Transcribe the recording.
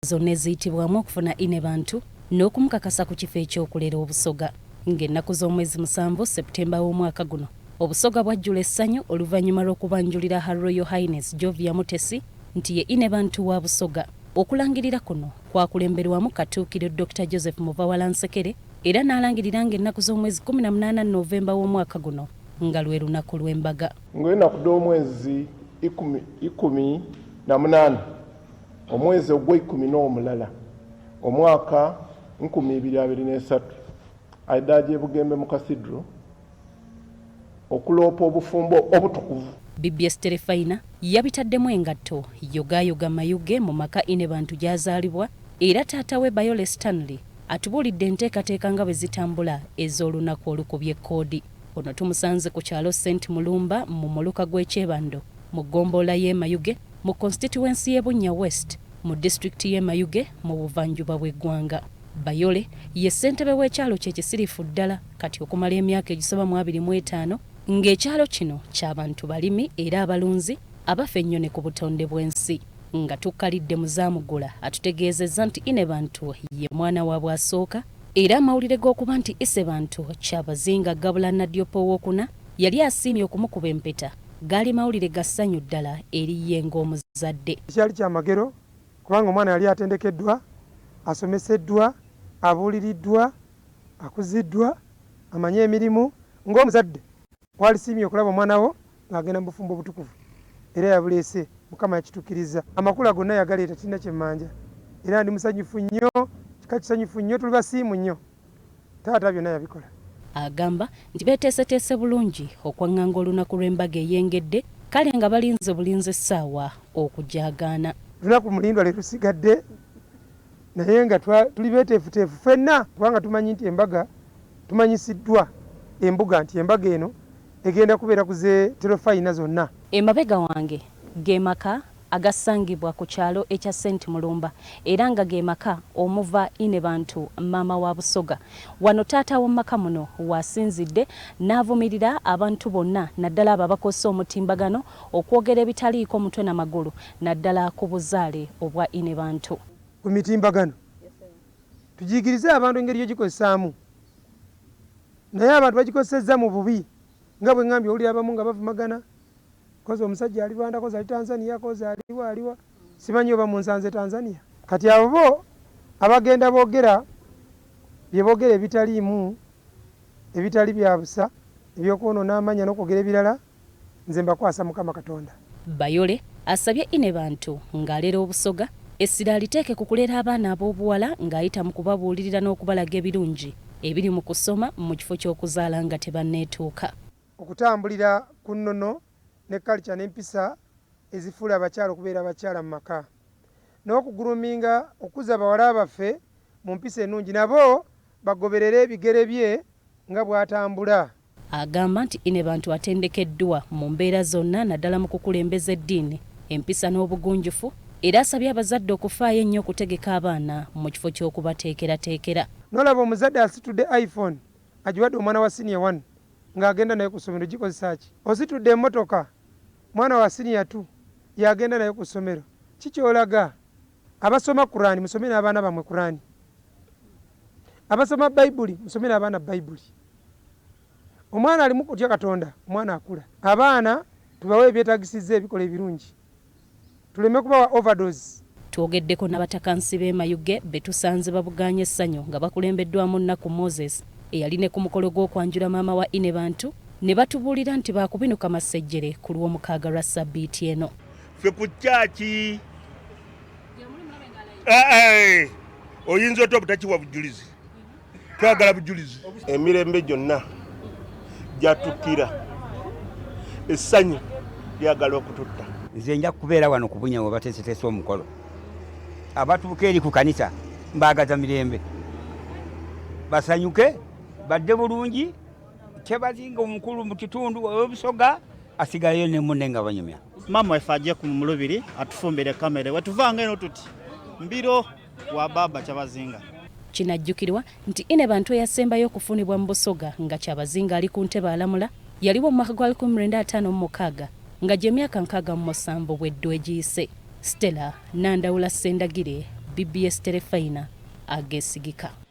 zonna eziyitibwamu okufuna Inebantu n'okumukakasa ku kifo ekyokulera obusoga. Ng'ennaku z'omwezi 7 Septemba w'omwaka guno obusoga bwajjula essanyu oluvannyuma lw'okubanjulira Her Royal Highness Jovia Mutesi nti ye Inebantu wa Busoga. Okulangirira kuno kwakulemberwamu Katuukiro Dr. Joseph Muvawalansekere era n'alangirira ng'ennaku z'omwezi 18 Novemba w'omwaka guno nga lwe lunaku lw'embaga. Ng'ennaku z'omwezi 18 omwezi ogw'ekuminoomulala omwaka 2023 aidaaje Bugembe mu Kasidro okuloopa obufumbo obutukuvu. BBS Terefayina yabitaddemu engatto yogayoga mayuge mu maka Inebantu gy'azaalibwa era taata we Bayole Stanley atubuulidde enteekateeka nga bwe zitambula ez'olunaku olukubye koodi. Ono tumusanze ku kyalo St. Mulumba mu muluka gw'Ekyebando mu ggombolola y'e Mayuge mu constituency y'e Bunya West mu district y'e Mayuge mu buvanjuba bw'eggwanga. Bayole ye ssentebe w'ekyalo kye kisirifu ddala kati okumala emyaka egisoba mu 25 ng'ekyalo kino ky'abantu balimi era abalunzi abafa ennyo ne ku butonde bw'ensi. Nga tukkalidde muzaamugula atutegeezezza nti Inebantu ye mwana waabwe asooka era amawulire g'okuba nti Isebantu Kyabazinga Gabula Nadyopo owookuna yali asiimye okumukuba empeta gaali mawulire ga ssanyu ddala eri ye ng'omuzadde. Kyali kyamagero kubanga omwana yali atendekeddwa, asomeseddwa, abuuliriddwa, akuziddwa, amanye emirimu. Ng'omuzadde walisiimye okulaba omwana wo ng'agenda mu bufumbo obutukuvu era yabuleese, Mukama yakituukiriza. Amakula gonna yagaleeta tina kyemmanja era ndi musanyufu nnyo, kika kisanyufu nnyo, tuli basiimu nnyo. Taata byonna yabikola. Agamba nti beeteeseteese bulungi okwaŋŋanga olunaku lw'embaga eyengedde kale nga balinze bulinze essaawa okujaagaana. Lunaku mulindwa le lusigadde naye nga tuli beeteefuteefu ffenna kubanga tumanyi nti embaga tumanyisiddwa embuga nti embaga eno egenda kubeera ku ze Terefayina zonna. Emabega wange ge maka agasangibwa ku kyalo ekya St. Mulumba era nga ge maka omuva Inebantu maama wa Busoga. Wano taata w'omumaka muno wasinzidde n'avumirira abantu bonna naddala abo abakozesa omutimbagano okwogera ebitaliiko mutwe n'amagulu naddala ku buzaale obwa Inebantu. Ku mitimbagano tujigirize abantu engeri yogikozesaamu naye abantu bagikozesezza mu bubi nga bwe ngambye owulira abamu nga bavumagana koza omusajja ali Rwanda, koza ali Tanzania, koza aliwa simanyi oba munsanze Tanzania. Kati abo bo abagenda boogera bye boogera ebitaliimu ebitali bya busa ebyokwonoona amanya n'okwogera ebirala nze mbakwasa Mukama Katonda. Bayole asabye Inebantu ng'alera obusoga essira aliteeke ku kulera abaana ab'obuwala ng'ayita mu kubabuulirira n'okubalaga ebirungi ebiri mu kusoma mu kifo ky'okuzaala nga tebanneetuuka. Okutambulira ku nnono ne culture n'empisa ezifuula abakyala okubeera abakyala mu maka n'okuguluminga okuza bawala baffe mu mpisa ennungi nabo bagoberere ebigere bye nga bw'atambula. Agamba nti Inebantu atendekeddwa mu mbeera zonna naddala mu kukulembeza eddiini, empisa n'obugunjufu era asabye abazadde okufaayo ennyo okutegeka abaana mu kifo ky'okubateekerateekera. N'olaba omuzadde asitudde iPhone agiwadde omwana wa senior 1 ng'agenda naye ku ssomero gikozesa ki? Ositudde emmotoka mwana wa senior 2 yagenda naye ku ssomero. Kikyolaga abasoma Kurani musome n'abaana bamwe Kurani, abasoma Bayibuli musome n'abaana Bayibuli. Omwana ali mu kutya Katonda, omwana akula. Abaana tubawe ebyetaagisiza ebikola ebirungi, tuleme kubawa overdose. Twogeddeko n'abatakansi b'e Mayuge be tusanze babugaanye essanyu nga bakulembeddwamu Nnaku Moses eyali ne ku mukolo gw'okwanjula maama wa Inebantu ne batubuulira nti baakubinuka masejjere ku lw'omukaaga lwa Sabbiiti eno. Ffe ku kyaki oyinza otya obutakiwa bujulizi, twagala bujulizi. Emirembe gyonna gyatukkira, essanyu lyagala okututta. Nze nja kubeera wano ku Bunya we bateeseteese omukolo. Abatuuka eri ku kanisa mbaagaza mirembe basanyuke badde bulungi. Kyebazinga omukulu mu kitundu Obusoga asigalayo ne munne nga banyumya. Mama wefe ajje ku mulubiri atufumbire kamere wetuvanga eno tuti mbiro wa baba Kyabazinga. Kinajjukirwa nti Inebantu yasembayo okufunibwa mu Busoga nga Kyabazinga ali ku ntebe alamula yaliwo mu mwaka gwa 1956 nga gye myaka 67 bw'eddwe egiyise. Stella Nandawula Sendagire, BBS Terefayina, Ageesigika.